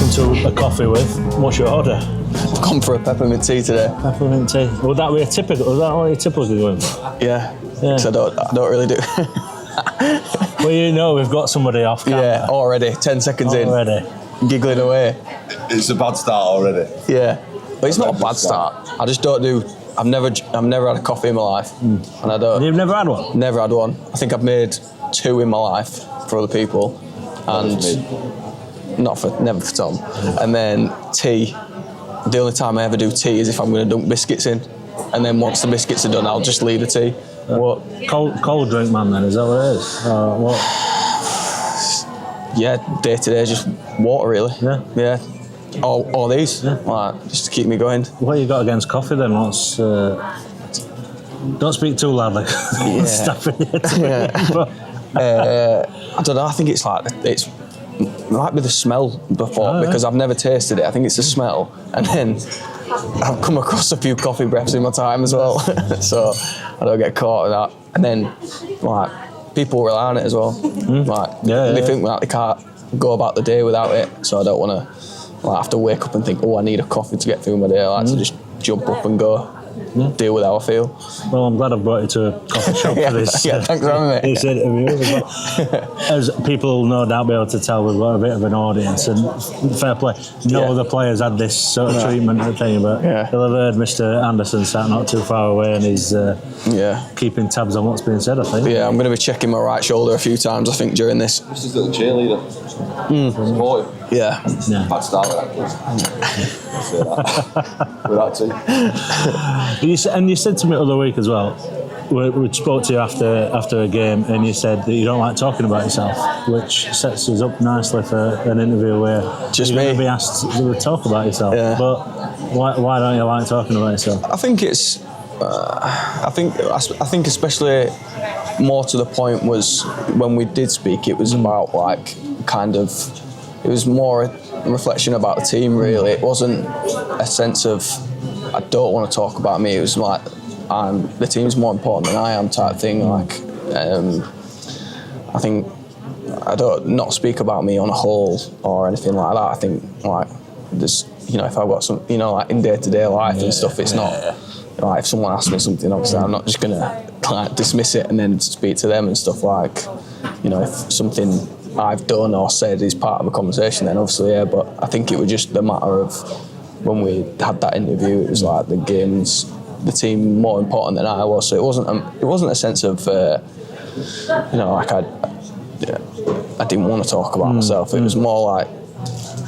welcome to a coffee with. What's your order? I've gone for a peppermint tea today. Peppermint tea. Would that be a typical? Is that what you typically going? Yeah. Because I don't really do. Well, you know, we've got somebody off camera. Yeah, already 10 seconds in. Giggling away. It's a bad start already. Yeah, but it's not a bad start. I just don't do. I've never had a coffee in my life, and I don't. You've never had one? Never had one. I think I've made 2 in my life for other people, and never for Tom. And then tea. The only time I ever do tea is if I'm going to dunk biscuits in, and then once the biscuits are done, I'll just leave the tea. What? Cold drink man then, is that what it is? What? Yeah, day to day, just water really. Yeah. All these, like, just to keep me going. What you got against coffee then? What's? Don't speak too loudly. Yeah. Stuff in it. Yeah. I don't know. I think it might be the smell before because I've never tasted it. I think it's the smell, and then I've come across a few coffee breaths in my time as well, so I don't get caught in that. And then, like, people rely on it as well. They think like they can't go about the day without it, so I don't want to have to wake up and think, oh, I need a coffee to get through my day. I like to just jump up and go. Deal with how I feel. Well, I'm glad I brought you to a coffee shop for this. Thanks for having me. This interview. As people no doubt be able to tell, we've got a bit of an audience, and fair play. No other players had this sort of treatment. I tell you, but you'll have heard Mr. Anderson sat not too far away, and he's keeping tabs on what's being said. I think. Yeah, I'm going to be checking my right shoulder a few times. I think during this. Just his little cheerleader. Support him. Yeah. Bad start with that too. And you said to me the other week as well, we spoke to you after a game, and you said that you don't like talking about yourself, which sets us up nicely for an interview where you're going to be asked to talk about yourself. Yeah. But why don't you like talking about yourself? I think it's. I think especially more to the point was when we did speak. It was about it was more a reflection about the team. Really, it wasn't a sense of I don't want to talk about me. It was like the team's more important than I am type thing. Like I think I don't not speak about me on a whole or anything like that. I think like just if I've got some like in day-to-day life and stuff, it's not like if someone asks me something, obviously I'm not just gonna dismiss it and then speak to them and stuff. Like if something I've done or said is part of a conversation, then obviously but I think it was just the matter of when we had that interview, it was like the team more important than I was. So it wasn't a sense of I didn't want to talk about myself. It was more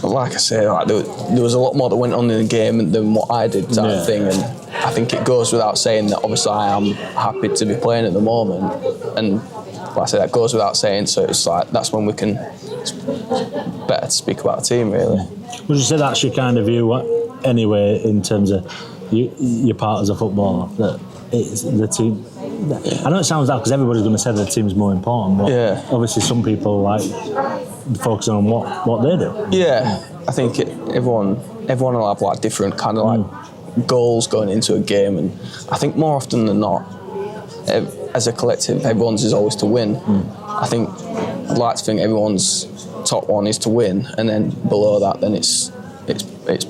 like I say, there was a lot more that went on in the game than what I did type thing. And I think it goes without saying that obviously I am happy to be playing at the moment, and like I say, that goes without saying. So it's like that's when it's better to speak about the team, really. Would you say that's your kind of view anyway, in terms of your part as a footballer, that it's the team? I know it sounds that because everybody's going to say the team's more important, but obviously some people like focusing on what they do. Yeah, I think everyone will have like different kind of like goals going into a game, and I think more often than not, as a collective, everyone's is always to win. I think I'd like to think everyone's top one is to win, and then below that, then it's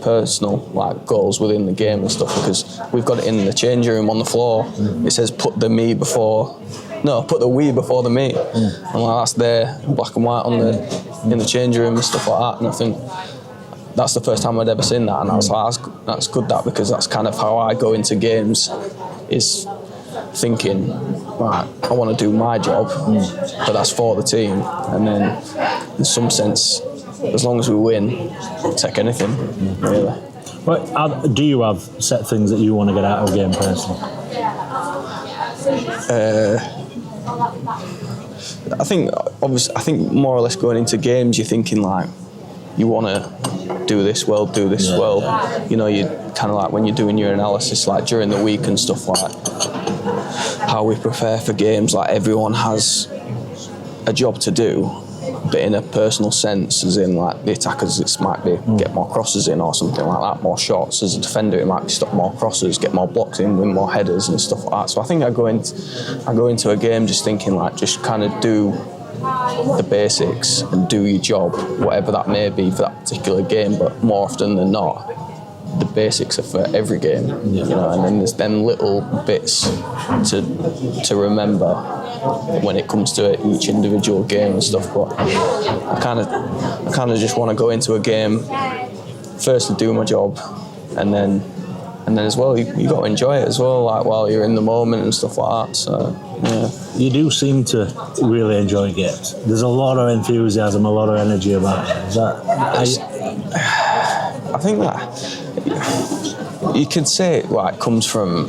personal like goals within the game and stuff, because we've got it in the changing room on the floor. It says put the we before the me, and like that's there black and white in the changing room and stuff like that. And I think that's the first time I'd ever seen that, and I was like, that's good, because that's kind of how I go into games, is thinking, right, I want to do my job, but that's for the team, and then in some sense, as long as we win, we'll take anything, really. But do you have set things that you want to get out of a game personally? I think more or less going into games, you're thinking like you want to do this well. You kind of like when you're doing your analysis, like during the week and stuff, like how we prepare for games. Like everyone has a job to do, but in a personal sense, as in like the attackers, it might be get more crosses in or something like that, more shots. As a defender, it might be stop more crosses, get more blocks in, win more headers and stuff like that. So I think I go into a game just thinking like just kind of do the basics and do your job, whatever that may be for that particular game. But more often than not, the basics are for every game, you know. And then there's them little bits to remember when it comes to each individual game and stuff. But I kind of just want to go into a game first to do my job, and then as well you got to enjoy it as well, like while you're in the moment and stuff like that. So yeah. You do seem to really enjoy games. There's a lot of enthusiasm, a lot of energy about it. Is that? I think that you could say it like comes from.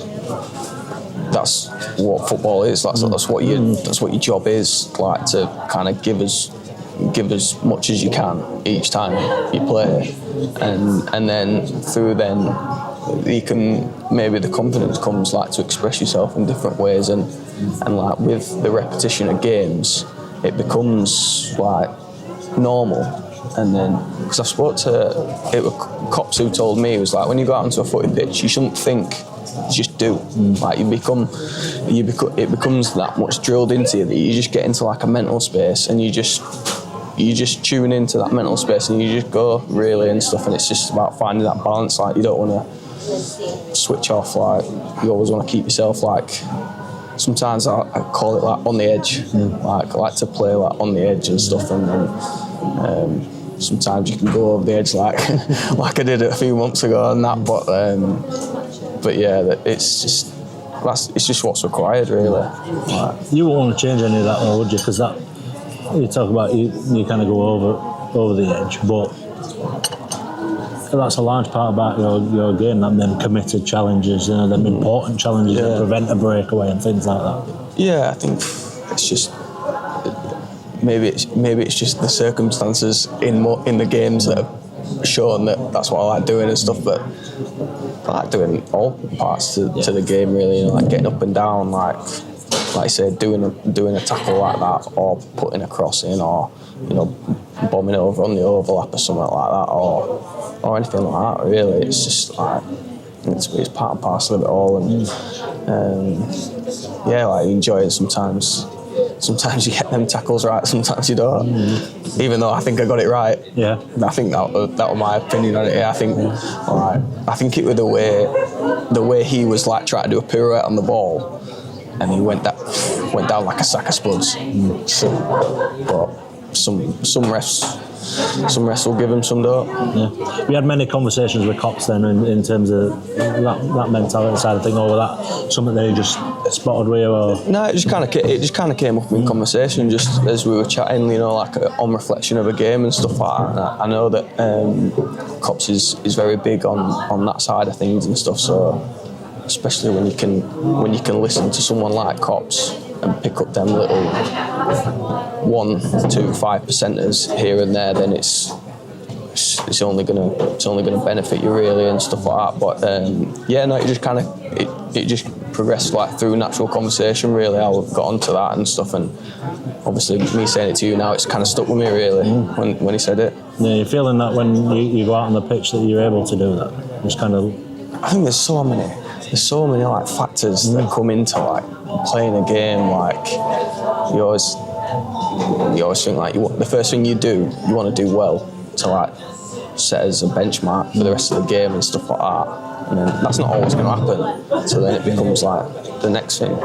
That's what football is. That's what your job is. Like to kind of give as much as you can each time you play, and then through then you can, maybe the confidence comes like to express yourself in different ways, and like with the repetition of games it becomes like normal. And then, because I spoke to cops who told me, it was like when you go out onto a footy pitch you shouldn't think, just do. Like it becomes that much drilled into you that you just get into like a mental space, and you just tune into that mental space and you just go really and stuff. And it's just about finding that balance. Like you don't want to switch off. Like you always want to keep yourself like. Sometimes I call it like on the edge. Like I like to play like on the edge and stuff. And then sometimes you can go over the edge like like I did a few months ago and that. But yeah, it's just what's required really. Like, you won't want to change any of that, though, would you? Because that you talk about you kind of go over the edge, but that's a large part about your game. That them committed challenges, you know, them important challenges that prevent a breakaway and things like that. Yeah, I think it's just maybe it's just the circumstances in the games that have shown that's what I like doing and stuff. But I like doing all parts to the game really, you know, like getting up and down, like I said, doing a tackle like that, or putting a cross in, or you know, bombing over on the overlap or something like that, or anything like that. Really, it's just like it's part and parcel of it all, and yeah, like you enjoy it sometimes. Sometimes you get them tackles right, sometimes you don't. Even though I think I got it right. Yeah. I think that was my opinion on it. Yeah, I think it was the way he was like trying to do a pirouette on the ball, and he went down like a sack of spuds. So, but some refs will give him some dough. Yeah. We had many conversations with cops then in terms of that mentality side of thing, or was that something they just spotted with you? Or? No, it just kind of came up in conversation just as we were chatting, you know, like on reflection of a game and stuff like that. And I know that cops is very big on that side of things and stuff. So especially when you can listen to someone like cops and pick up them little 1, 2, 5% here and there, then it's only gonna benefit you really and stuff like that. But yeah, no, it just progressed like through natural conversation really. I got onto that and stuff, and obviously me saying it to you now, it's kind of stuck with me really when he said it. Yeah, you're feeling that when you go out on the pitch that you're able to do that. Just kind of. I think there's so many like factors that come into like playing a game. Like you always think like the first thing you do, you want to do well to like set as a benchmark for the rest of the game and stuff like that. And then that's not always going to happen. So then it becomes like the next thing.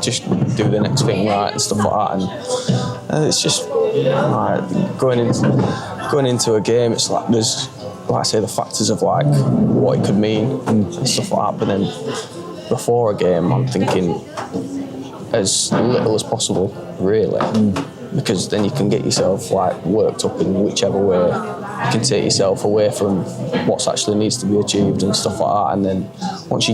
Just do the next thing right and stuff like that. And it's just like going into a game. It's like there's, like I say, the factors of like what it could mean and stuff like that. But then before a game, I'm thinking as little as possible, really, because then you can get yourself like worked up in whichever way. You can take yourself away from what actually needs to be achieved and stuff like that. And then once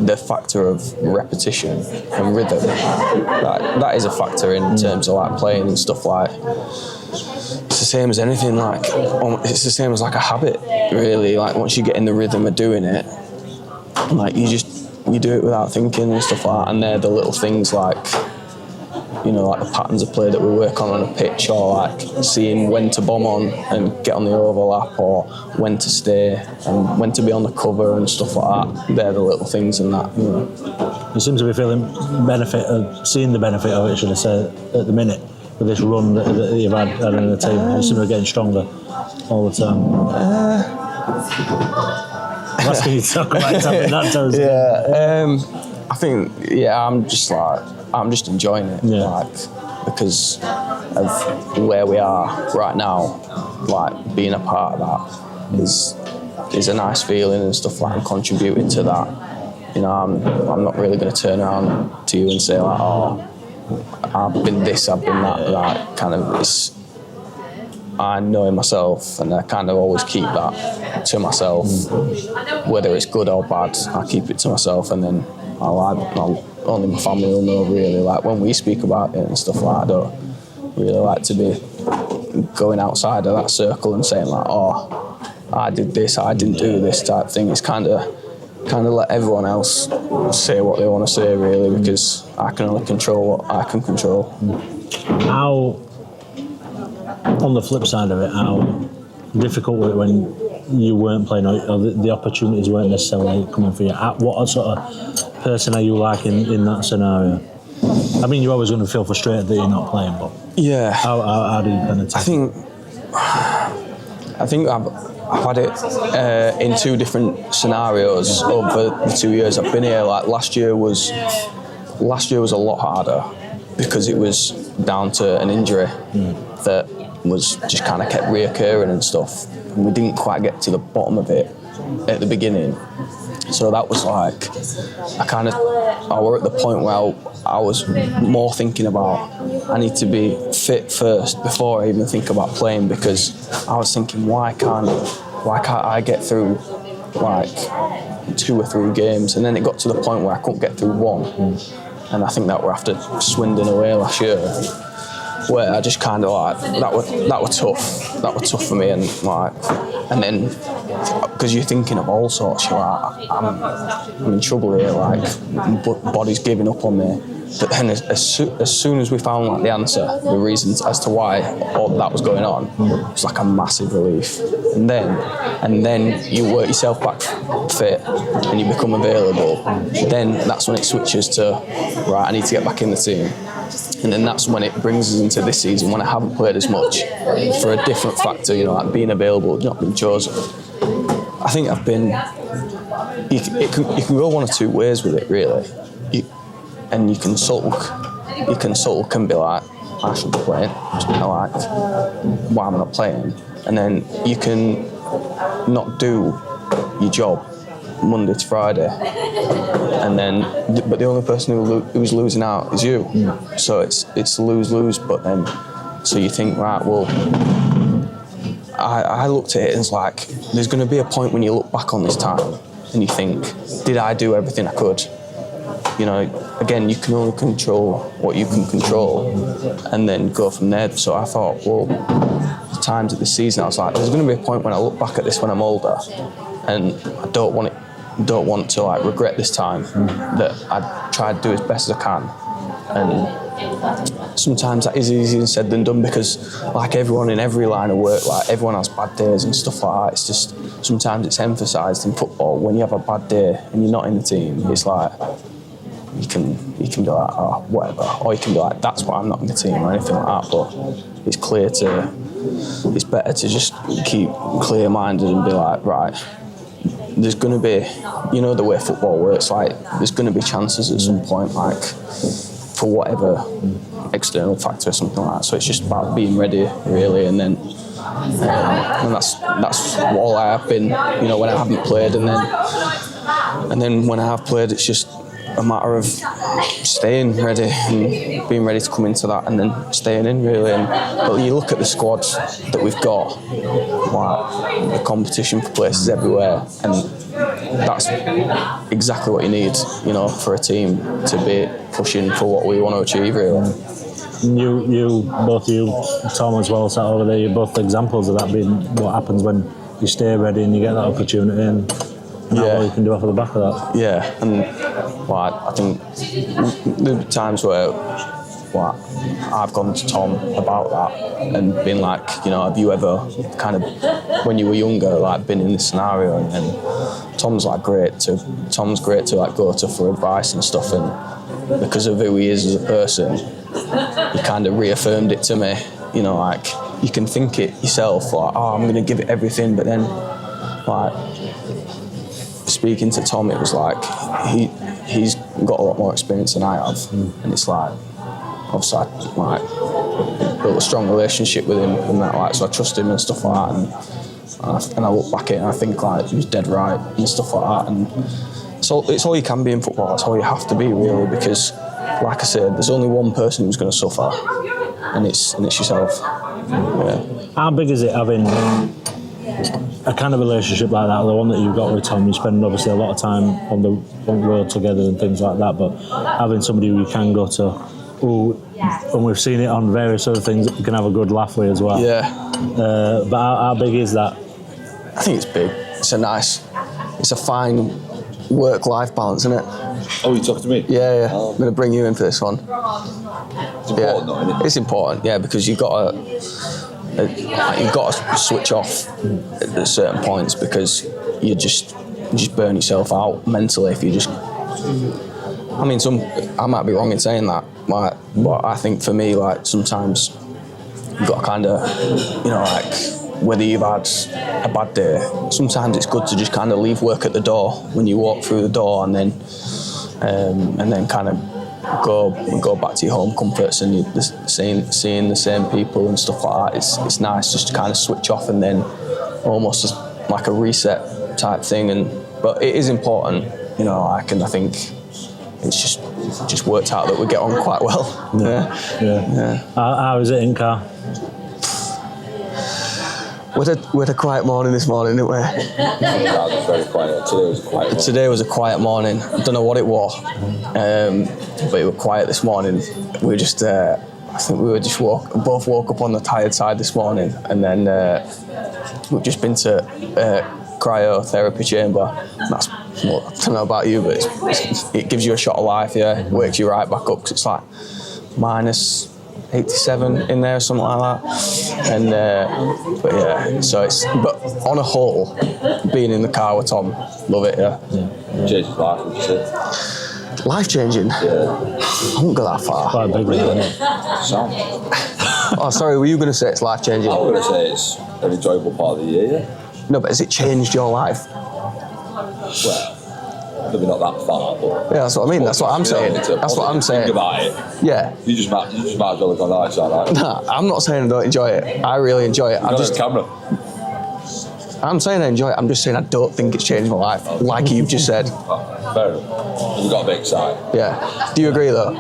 the factor of repetition and rhythm, that is a factor in terms of like playing and stuff like. It's the same as anything, like it's the same as like a habit, really. Like once you get in the rhythm of doing it, like you do it without thinking and stuff like that. And they're the little things like, you know, like the patterns of play that we work on a pitch, or like seeing when to bomb on and get on the overlap, or when to stay and when to be on the cover and stuff like that. They're the little things in that, you know. You seem to be seeing the benefit of it, should I say, at the minute. with this run that you've had in the team? You seem to be getting stronger all the time. I'm asking you to talk about tapping that toes. I think I'm just enjoying it, because of where we are right now. Like being a part of that is a nice feeling and stuff. Like I'm contributing to that. You know, I'm not really going to turn around to you and say like, oh, I've been this, I've been that. Like kind of, I know in myself, and I kind of always keep that to myself. Whether it's good or bad, I keep it to myself, and then only my family will know really. Like when we speak about it and stuff like that, I don't really like to be going outside of that circle and saying like, oh, I did this, I didn't do this type thing. It's kind of let everyone else say what they want to say really, because I can only control what I can control. How, on the flip side of it, how difficult was it when you weren't playing or the opportunities weren't necessarily coming for you? What sort of person are you like in that scenario? I mean, you're always going to feel frustrated that you're not playing, but how do you kind of take it? I think I've had it in two different scenarios over the 2 years I've been here. Like last year was a lot harder because it was down to an injury that was just kind of kept reoccurring and stuff. And we didn't quite get to the bottom of it at the beginning. So that was like, I were at the point where I was more thinking about, I need to be fit first before I even think about playing, because I was thinking, why can't I get through like 2 or 3 games? And then it got to the point where I couldn't get through one. And I think that were after Swindon away last year, where I just kind of like, that were tough. That was tough for me, and then because you're thinking of all sorts, you're like, I'm in trouble here, like body's giving up on me. But then as soon as we found like the answer, the reasons as to why all that was going on, it was like a massive relief. And then you work yourself back fit and you become available. Then that's when it switches to, right, I need to get back in the team. And then that's when it brings us into this season, when I haven't played as much for a different factor, you know, like being available, not being chosen. I think I've been, you can go one or two ways with it really. You can sulk and be like, I should be playing. Like, why am I not playing? And then you can not do your job Monday to Friday, but the only person who's losing out is you. So it's lose-lose. But then, so you think, right, well, I looked at it and it's like, there's going to be a point when you look back on this time and you think, did I do everything I could? You know, again, you can only control what you can control and then go from there. So I thought, well, the times of this season, I was like, there's going to be a point when I look back at this when I'm older, and I don't want to like regret this time, that I tried to do as best as I can. And sometimes that is easier said than done, because like everyone in every line of work, like everyone has bad days and stuff like that. It's just, sometimes it's emphasised in football, when you have a bad day and you're not in the team, it's like, you can be like, oh, whatever, or you can be like, that's why I'm not in the team or anything like that. But it's better to just keep clear-minded and be like, right, there's going to be, you know the way football works, like there's going to be chances at some point, like for whatever external factor or something like that. So it's just about being ready really, and that's all I have been, you know, when I haven't played, and then when I have played, it's just a matter of staying ready and being ready to come into that, and then staying in really. But you look at the squad that we've got, like the competition for places everywhere, and that's exactly what you need, you know, for a team to be pushing for what we want to achieve really. Both you, Tom as well, sat over there, you're both examples of that being what happens when you stay ready and you get that opportunity, and what you can do off the back of that. Yeah, and I think there are times where I've gone to Tom about that and been like, you know, have you ever kind of, when you were younger, like been in this scenario? And then Tom's great to like go to for advice and stuff, and because of who he is as a person, he kind of reaffirmed it to me. You know, like, you can think it yourself, like, oh, I'm going to give it everything, but then, like, speaking to Tom, it was like, he's got a lot more experience than I have, and it's like, obviously, I built a strong relationship with him and that, like, so I trust him and stuff like that, and I look back at it and I think, like, he was dead right and stuff like that, and so it's all you can be in football, it's all you have to be, really, because, like I said, there's only one person who's going to suffer, and it's yourself. Yeah. How big is it having a kind of relationship like that, the one that you've got with Tom? You spend obviously a lot of time on the road together and things like that, but having somebody who you can go to, and we've seen it on various other things that you can have a good laugh with as well. Yeah. But how big is that? I think it's big. It's a fine work-life balance, isn't it? Oh, you talking to me? Yeah. I'm going to bring you in for this one. It's important, though, isn't it? It's important, yeah, because you've got to switch off at certain points, because you just burn yourself out mentally if you just. I mean, I might be wrong in saying that, like, but I think for me, like, sometimes you've got to kind of, you know, like, whether you've had a bad day, sometimes it's good to just kind of leave work at the door when you walk through the door, and then kind of go back to your home comforts, and you're seeing the same people and stuff like that. It's nice just to kind of switch off, and then almost just like a reset type thing. But it is important, you know, like, and I think it's just worked out that we get on quite well. Yeah. How is it in car? We had a quiet morning this morning, didn't we? That was very quiet. Today was a quiet morning. I don't know what it was, but it was quiet this morning. We were just, I think we were just both woke up on the tired side this morning, and then we've just been to cryotherapy chamber. That's, well, I don't know about you, but it gives you a shot of life. Yeah, it wakes you right back up, because it's like minus 87 in there or something like that, and but yeah, but on a whole, being in the car with Tom, love it. Yeah. Changed his life, would you say? Life changing. Yeah. I won't go that far. Quite big, isn't it? Sound. Oh, sorry, were you going to say it's life changing? I was going to say it's an enjoyable part of the year. Yeah. No, but has it changed your life? Well, maybe not that far, but Yeah, that's what I mean. That's what I'm saying. That's what I'm saying. Think about it. Yeah. You just might as well have gone, oh, it's all right. Nah, I'm not saying I don't enjoy it. I really enjoy it. I'm saying I enjoy it. I'm just saying I don't think it's changed my life, like you've just said. Oh, fair enough. You've got a big side. Yeah. Do you agree, though?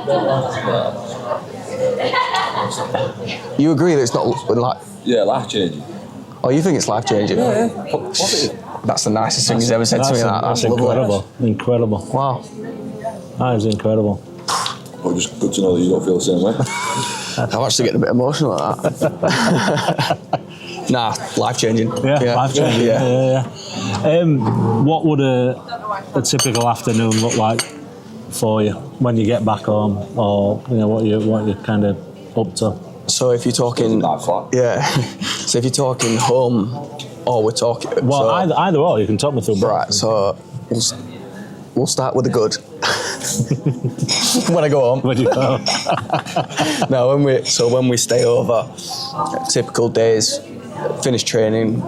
You agree that it's not like... Yeah, life changing. Oh, you think it's life changing? Yeah. Positive. That's the nicest thing he's ever said to me. That's incredible. lovely. Incredible. Wow. That is incredible. Well, just good to know that you don't feel the same way. I'm actually getting a bit emotional at that. Nah, life changing. Yeah, life changing. Yeah. What would a typical afternoon look like for you when you get back home, or you know what you're kind of up to? So if you're talking, Nice flat. yeah. So if you're talking home, or we're talking, Well, so, either or, you can talk me through both. right. So we'll start with the good. When I go home. When you go. No, when we stay over, typical days, finish training,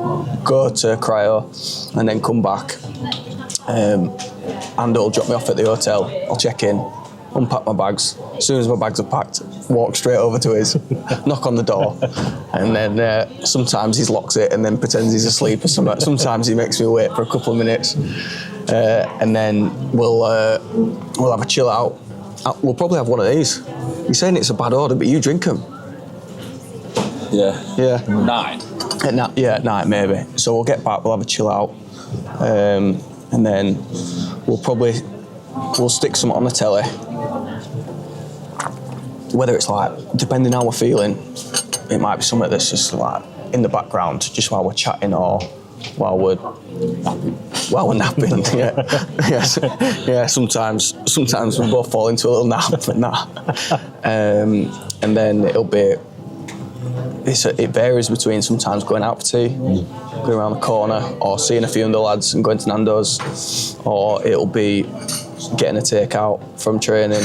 go to cryo, and then come back. Andrew will drop me off at the hotel. I'll check in, unpack my bags. As soon as my bags are packed, walk straight over to his, knock on the door, and then sometimes he locks it and then pretends he's asleep or something. Sometimes he makes me wait for a couple of minutes, and then we'll have a chill out. We'll probably have one of these. You're saying it's a bad order, but you drink them. Yeah. Yeah. 9. At night maybe. So we'll get back, we'll have a chill out, and then we'll stick something on the telly. Whether it's like, depending how we're feeling, it might be something that's just like in the background, just while we're chatting or while we're napping. Yeah. Sometimes we both fall into a little nap, but nah. And then it'll be. It varies between sometimes going out for tea, going around the corner, or seeing a few of the lads and going to Nando's, or it'll be getting a takeout from training,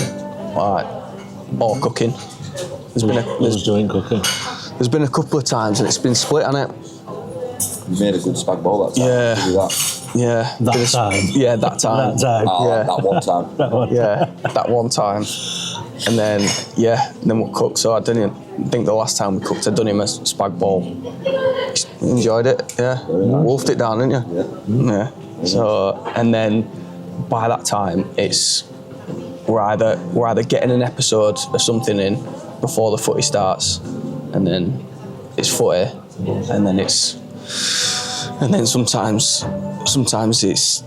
like, or cooking. Who's doing cooking? There's been a couple of times and it's been split on it. You made a good spag bowl that time. Yeah. Did you do that? Yeah. That time. Yeah, that time. That time. Yeah. That one time. That one. Yeah, that one time. And then we'll cook. So I think the last time we cooked, I'd done him a spag bowl. Enjoyed it, yeah. Wolfed it down, didn't you? Yeah. So, and then by that time, we're either getting an episode of something in before the footy starts, and then it's footy, and then sometimes it's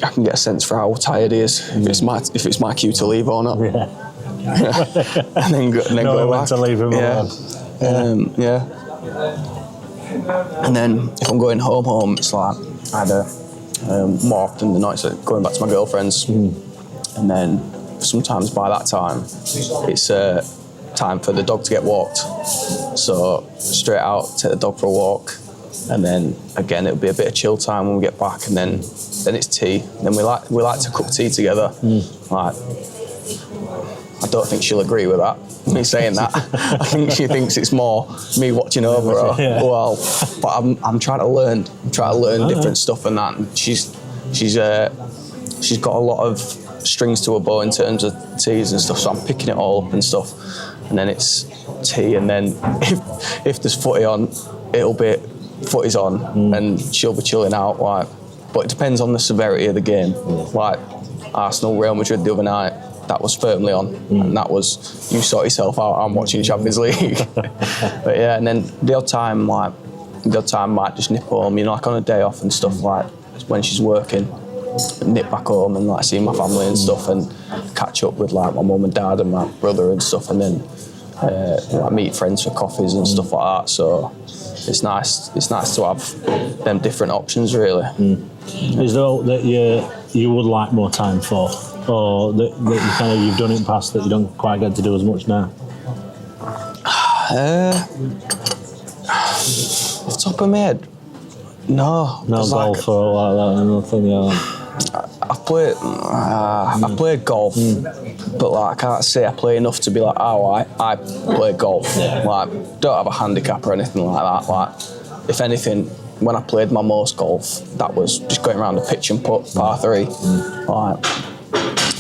I can get a sense for how tired he is if it's my cue to leave or not. Yeah. and then go back. To leave him alone. And then if I'm going home, it's like either more often than not, it's like going back to my girlfriend's, and then sometimes by that time, it's time for the dog to get walked. So straight out, take the dog for a walk, and then again it'll be a bit of chill time when we get back, and then it's tea. And then we like to cook tea together. Like, I don't think she'll agree with that, me saying that. I think she thinks it's more me watching over her. Yeah. Well, but I'm trying to learn. Different stuff and that. And she's got a lot of strings to her bow in terms of teas and stuff. So I'm picking it all up and stuff. And then it's tea. And then if there's footy on, it'll be footy's on, and she'll be chilling out. Like, but it depends on the severity of the game. Like Arsenal, Real Madrid the other night. That was firmly on, and that was, you sort yourself out, I'm watching Champions League. But yeah, and then the odd time might just nip home, like on a day off and stuff, like when she's working, nip back home and like see my family and stuff, and catch up with like my mum and dad and my brother and stuff, and then like meet friends for coffees and stuff like that. So it's nice to have them different options, really. Is there all that you would like more time for? Or that you've done it in the past that you don't quite get to do as much now? Off the top of my head, no. No golf or like that, nothing, I played golf, but like I can't say I play enough to be like, I play golf. Like, don't have a handicap or anything like that. Like, if anything, when I played my most golf, that was just going around the pitch and putt, par 3. Like,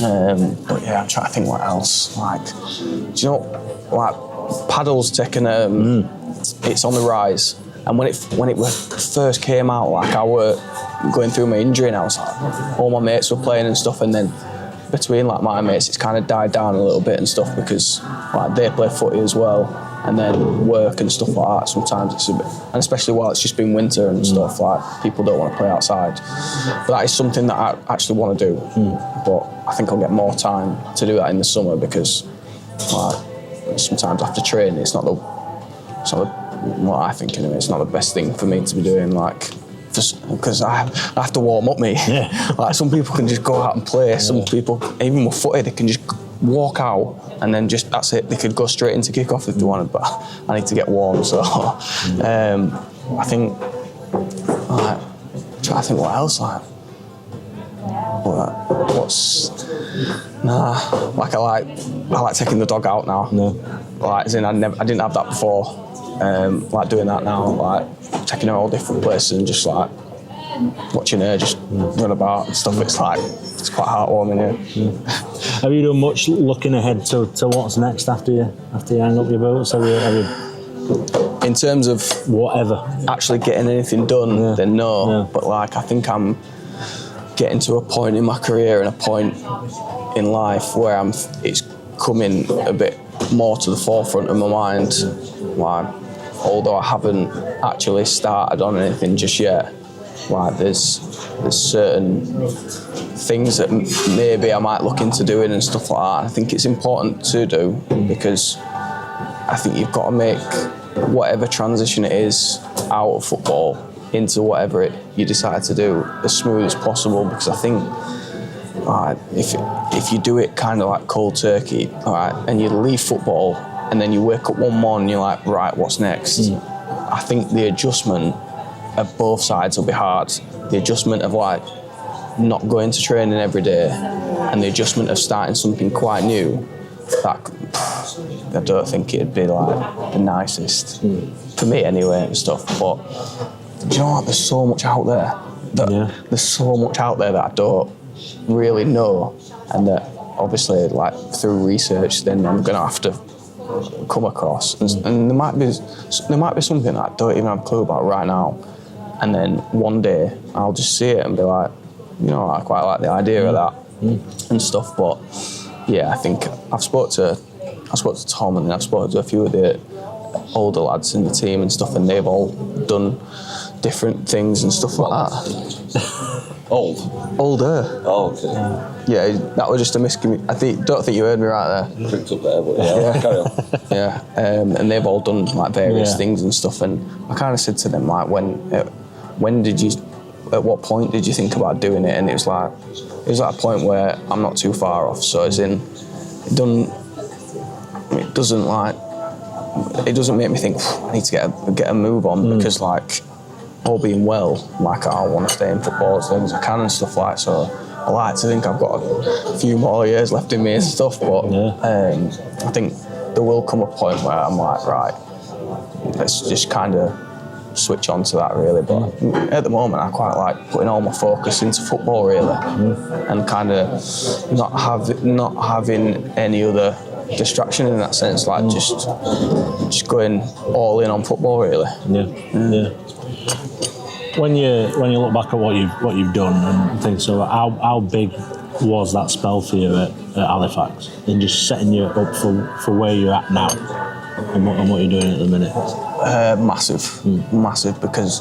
but yeah, I'm trying to think what else. Like, do you know, like paddles taking it's on the rise. And when it first came out, like I were going through my injury, and I was like, all my mates were playing and stuff, and then between like my mates, it's kind of died down a little bit and stuff, because like they play footy as well, and then work and stuff like that. Sometimes it's a bit, and especially while it's just been winter and stuff, like people don't want to play outside. But that is something that I actually want to do. But I think I'll get more time to do that in the summer, because like sometimes after training, it's not what I think anyway. It's not the best thing for me to be doing, like. Because I have to warm up me. Yeah. Like some people can just go out and play. Some people, even with footy, they can just walk out and then just that's it. They could go straight into kick off if they wanted. But I need to get warm, so I think. Like, try to think what else. Like Like I like taking the dog out now. No. Like as in I didn't have that before. Like doing that now, like taking her all different places and just like watching her just run about and stuff. It's quite heartwarming. Yeah. Have you done much looking ahead to what's next after you hang up your boots? Have you in terms of whatever actually getting anything done? Then no. Yeah. But like I think I'm getting to a point in my career and a point in life where it's coming a bit more to the forefront of my mind. Like, although I haven't actually started on anything just yet, like there's certain things that maybe I might look into doing and stuff like that. I think it's important to do, because I think you've got to make whatever transition it is out of football into whatever you decide to do as smooth as possible, because I think if you do it kind of like cold turkey, and you leave football and then you wake up one morning and you're like, right, what's next? I think the adjustment of both sides will be hard. The adjustment of like not going to training every day, and the adjustment of starting something quite new. I don't think it'd be like the nicest for me anyway and stuff. But do you know what? There's so much out there. There's so much out there that I don't really know, and that obviously, like through research, then I'm gonna have to come across, and there might be something that I don't even have a clue about right now, and then one day I'll just see it and be like, you know, I quite like the idea of that and stuff. But yeah, I think I spoke to Tom, and then I've spoken to a few of the older lads in the team and stuff, and they've all done different things and stuff like that. Older. Oh, okay. Yeah, that was just a miscommunication. Don't think you heard me right there. Pricked up there, but yeah, carry on. Yeah, and they've all done like various things and stuff, and I kind of said to them like, at what point did you think about doing it? And it was like a point where I'm not too far off. So as in, it doesn't make me think I need to get a move on, because like, all being well, like I want to stay in football as long as I can and stuff like. So I like to think I've got a few more years left in me and stuff, but I think there will come a point where I'm like, right, let's just kind of switch on to that really. But at the moment, I quite like putting all my focus into football really, and kind of not having any other distraction in that sense, like just going all in on football really. Yeah. When you look back at what you've done and think, so how big was that spell for you at Halifax, and just setting you up for where you're at now and what you're doing at the minute? Massive, because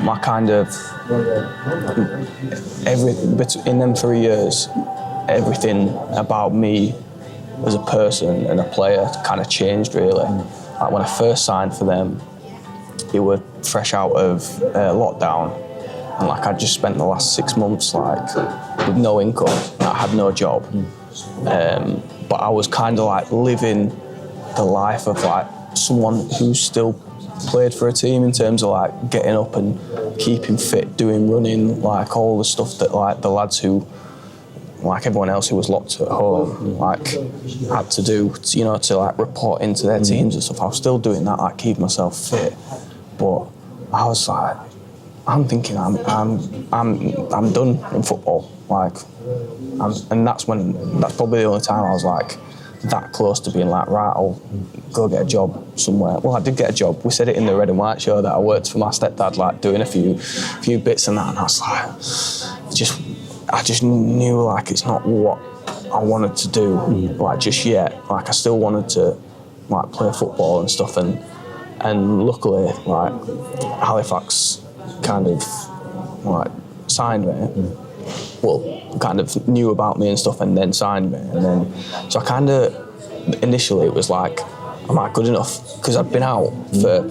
my kind of in them 3 years, everything about me as a person and a player kind of changed really. Like when I first signed for them, it was fresh out of lockdown, and like I'd just spent the last 6 months like with no income. I had no job, but I was kind of like living the life of like someone who still played for a team, in terms of like getting up and keeping fit, doing running, like all the stuff that like the lads who, like everyone else who was locked at home, like had to do, you know, to like report into their teams and stuff. I was still doing that, like keep myself fit. But I was like, I'm thinking I'm done in football, like, and that's probably the only time I was like that close to being like, right, I'll go get a job somewhere. Well, I did get a job. We said it in the Red and White show that I worked for my stepdad, like doing a few bits and that, and I was like, I just knew like it's not what I wanted to do, like just yet. Like I still wanted to like play football and stuff, and luckily like Halifax kind of like signed me. Well, kind of knew about me and stuff, and then signed me, and then so I kind of initially it was like, am I good enough? Because I'd been out for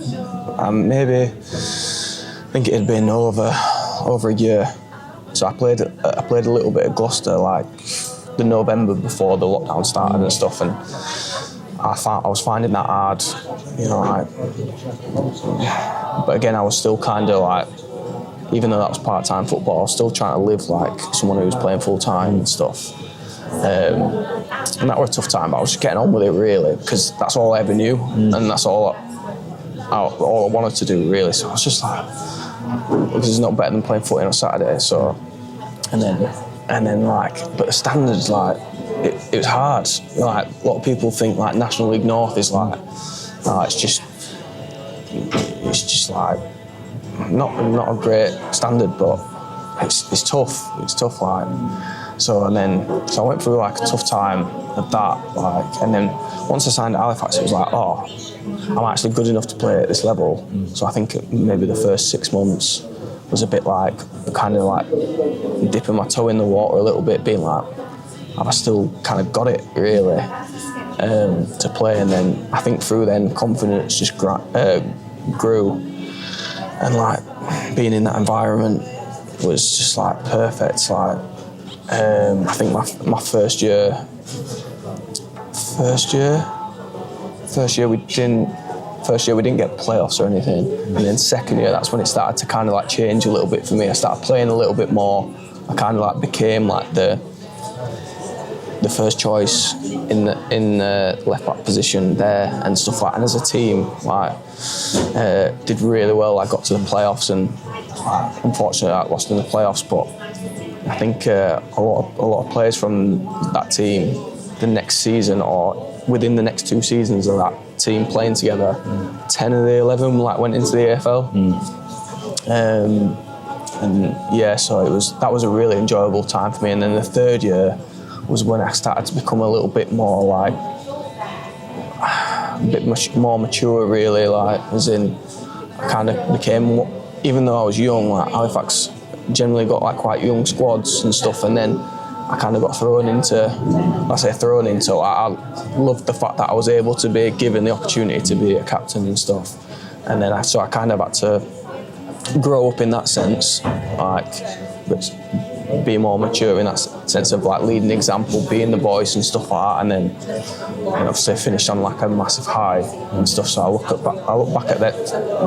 maybe I think it had been over a year. So I played a little bit of Gloucester like the November before the lockdown started and stuff, and I was finding that hard, you know. Like, but again, I was still kind of like, even though that was part-time football, I was still trying to live like someone who was playing full-time and stuff. And that was a tough time, but I was just getting on with it really, because that's all I ever knew, and that's all I wanted to do really. So I was just like, because it's not better than playing footy on a Saturday. So, and then like, but the standards, like, it was hard. Like a lot of people think like National League North is like, it's just like not a great standard, but it's tough. It's tough, like. So I went through like a tough time of that, like, and then once I signed at Halifax, it was like, oh, I'm actually good enough to play at this level. So I think maybe the first 6 months was a bit like kind of like dipping my toe in the water a little bit, being like, have I still kind of got it really to play? And then I think through then confidence just grew, and like being in that environment was just like perfect. Like I think my first year we didn't get playoffs or anything, and then second year that's when it started to kind of like change a little bit for me. I started playing a little bit more. I kind of like became like the first choice in the left back position there and stuff like that. And as a team, like did really well. I got to the playoffs and unfortunately I lost in the playoffs. But I think a lot of players from that team the next season or within the next 2 seasons of that team playing together, 10 of the 11 like went into the AFL. And yeah, so that was a really enjoyable time for me. And then the third year was when I started to become a little bit more like more mature, really. Like, as in, I kind of became, even though I was young, like Halifax generally got like quite young squads and stuff, and then I kind of got thrown into. I loved the fact that I was able to be given the opportunity to be a captain and stuff, and then I kind of had to grow up in that sense, like, but be more mature in that sense of like leading example, being the voice and stuff like that, and then obviously finished on like a massive high and stuff. So I look back at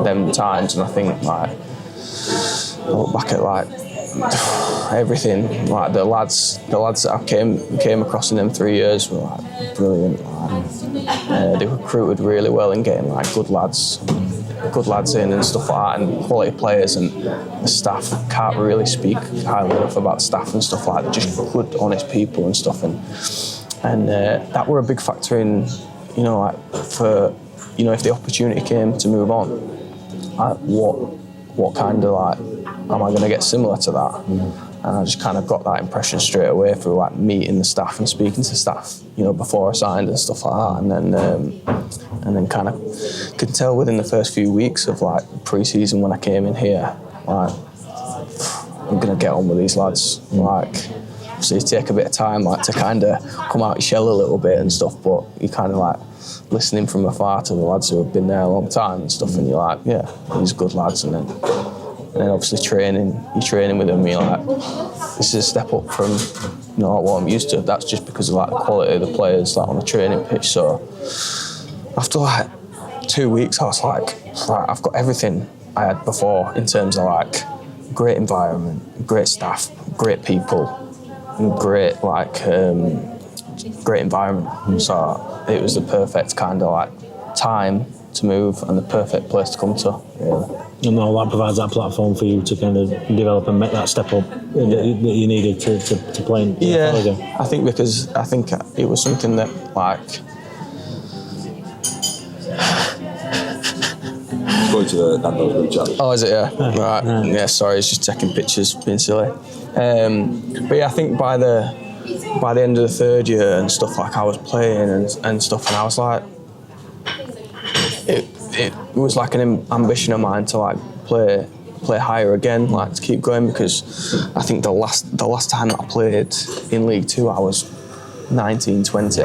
them times, and I think like I look back at like everything, like the lads that I came across in them 3 years were like brilliant. Like, they recruited really well in getting like good lads in and stuff like that, and quality players, and the staff can't really speak highly enough about staff and stuff like that. They're just good, honest people and stuff, and that were a big factor in, like for, if the opportunity came to move on, like what kind of like am I going to get similar to that? And I just kind of got that impression straight away through like meeting the staff and speaking to staff, before I signed and stuff like that. And then kind of could tell within the first few weeks of like pre-season when I came in here, like I'm gonna get on with these lads. Like, so you take a bit of time like to kind of come out your shell a little bit and stuff, but you kind of like listening from afar to the lads who have been there a long time and stuff, and you're like, yeah, these good lads, and then obviously training with them, you're like, this is a step up from what I'm used to. That's just because of like the quality of the players like on the training pitch. So after like 2 weeks, I was like I've got everything I had before in terms of like great environment, great staff, great people, and great environment. So it was the perfect kind of like time to move and the perfect place to come to, really. And all that provides that platform for you to kind of develop and make that step up that you needed to play in the NFL again. I think because it was something that like. Going to the Nando's group chat. Oh, is it? Yeah. Right. Yeah. Sorry, it's just taking pictures, being silly. But yeah, I think by the end of the third year and stuff, like I was playing and stuff, and I was like, it was like an ambition of mine to like play higher again, like to keep going, because I think the last time that I played in League Two, I was 19, 20.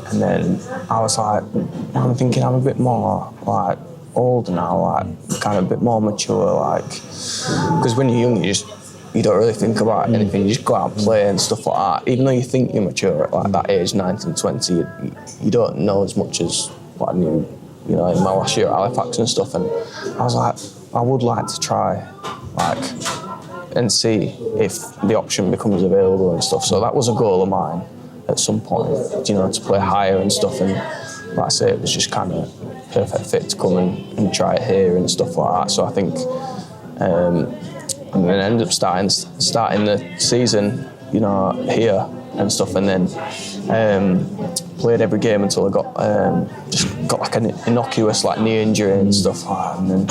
And then I was like, I'm thinking I'm a bit more like older now, like kind of a bit more mature, like, because when you're young, you don't really think about anything. You just go out and play and stuff like that. Even though you think you're mature at like that age, 19, 20, you don't know as much as what I knew, in my last year at Halifax and stuff. And I was like, I would like to try, like, and see if the option becomes available and stuff. So that was a goal of mine at some point, to play higher and stuff. And like I say, it was just kind of perfect fit to come and try it here and stuff like that. So I think, and then I ended up starting the season, here and stuff, and then played every game until I got like an innocuous like knee injury and stuff like that. And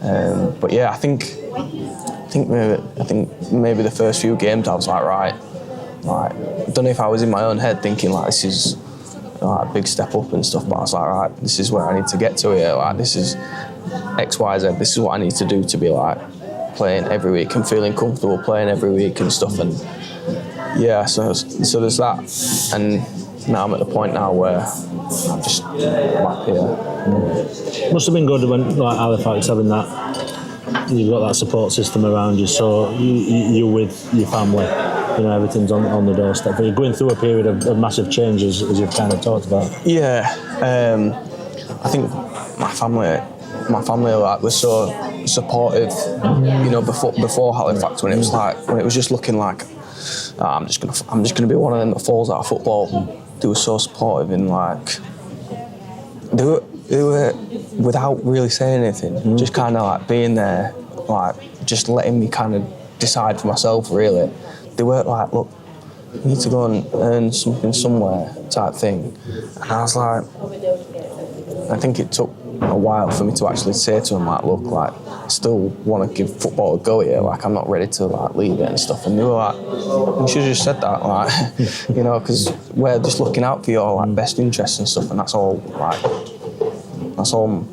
then, but yeah, I think maybe the first few games I was like, right, like, I don't know if I was in my own head thinking like this is like a big step up and stuff, but I was like, right, this is where I need to get to here. Like, this is X, Y, Z. This is what I need to do to be like playing every week and feeling comfortable playing every week and stuff. And yeah, so there's that. And now I'm at the point now where I'm up here. Must have been good when like Halifax having that. You've got that support system around you, so you're with your family. Everything's on the doorstep. But you're going through a period of massive changes, as you've kind of talked about. Yeah, I think my family like was so supportive. Before Halifax, when it was just looking like I'm just gonna be one of them that falls out of football. They were so supportive in like they were without really saying anything, just kind of like being there, like just letting me kind of decide for myself. Really, they weren't like, look, you need to go and earn something somewhere type thing. And I was like, I think it took a while for me to actually say to them like, look, like I still want to give football a go here, like I'm not ready to like leave it and stuff. And they were like, you should have just said that, like you know, because we're just looking out for your like best interests and stuff, and that's all like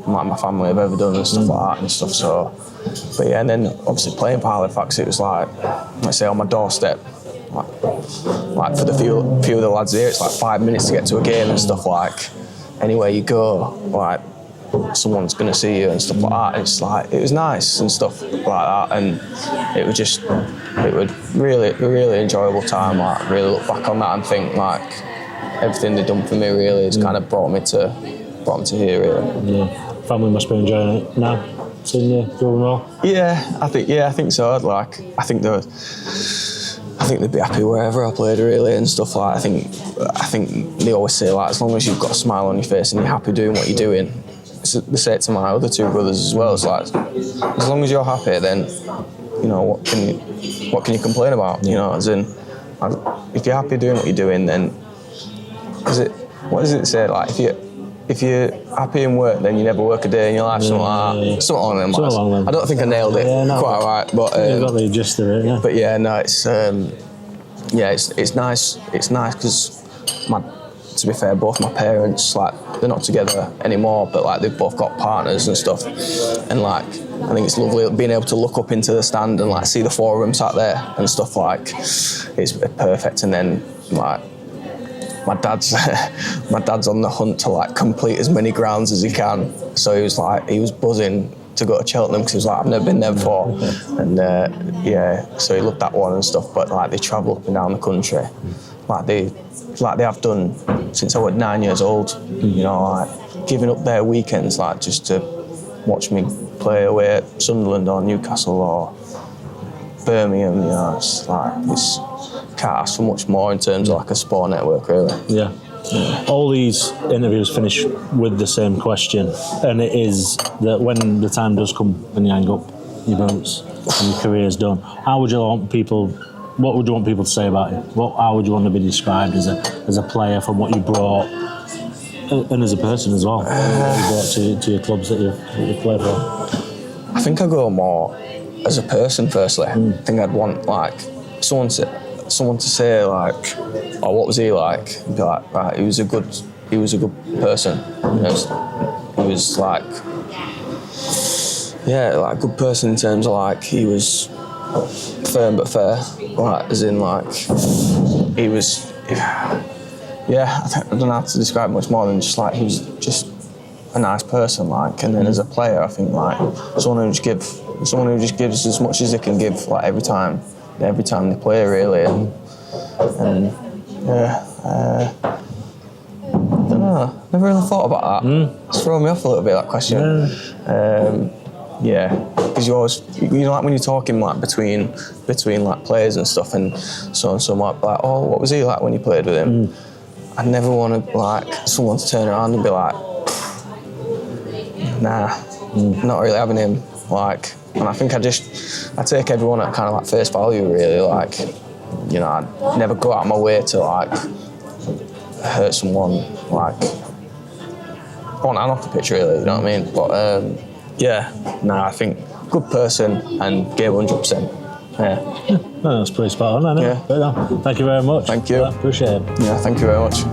my family have ever done and stuff like that and stuff. So, but yeah, and then obviously playing for Halifax, it was like, let's say on my doorstep. Like for the few of the lads here, it's like 5 minutes to get to a game and stuff. Like anywhere you go, like someone's gonna see you and stuff like that. It's like it was nice and stuff like that, and it was really enjoyable time. Like really look back on that and think like everything they've done for me really has kind of brought me to here really. Yeah, family must be enjoying it now. Seeing you doing well. Yeah, I think so. Like I think they'd be happy wherever I played really and stuff like. I think they always say like as long as you've got a smile on your face and you're happy doing what you're doing. They say it to my other two brothers as well. It's like as long as you're happy, then you know what can you complain about? You know, as in if you're happy doing what you're doing, then what does it say? Like if you're happy in work, then you never work a day in your life. Something like that. Something along them lines. I don't think I nailed it quite right, but you got the gist of it. Yeah. But yeah, no, it's nice. It's nice because to be fair, both my parents, like, they're not together anymore, but like they've both got partners and stuff. And like, I think it's lovely being able to look up into the stand and like see the four of them sat there and stuff. Like, it's perfect. And then like, my dad's on the hunt to like complete as many grounds as he can. So he was buzzing to go to Cheltenham because he was like, I've never been there before. And so he loved that one and stuff. But like, they travel up and down the country, like they have done since I was 9 years old. You know, like giving up their weekends like just to watch me play away at Sunderland or Newcastle or Birmingham. You know, it's can't ask for much more in terms of like a sport network, really. Yeah. All these interviews finish with the same question, and it is that when the time does come when you hang up your boots and your career's done, what would you want people to say about you? How would you want to be described as a player from what you brought, and as a person as well, what you brought to your clubs that you've played for? I think I go more as a person firstly. I think I'd want like someone to say like, oh, what was he like? And be like, right, he was a good person. You know, he was like, yeah, like a good person in terms of like he was firm but fair. Like as in like he was, yeah. I don't know how to describe much more than just like he was just a nice person. Like, and then as a player, I think like someone who just gives as much as they can give, like every time they play, really, and yeah, I don't know. Never really thought about that. It's thrown me off a little bit, that question. Yeah, because you always, like when you're talking like between like players and stuff, and so might be like, oh, what was he like when you played with him? I never want to like someone to turn around and be like, nah, not really having him. Like, and I think I take everyone at kind of like face value, really. Like, you know, I'd never go out of my way to like hurt someone, like on and off the pitch, really. You know what I mean? But I think good person and game 100%. Yeah. That's pretty spot on, isn't it? Yeah. Thank you very much. Thank you. Appreciate it. Yeah, thank you very much.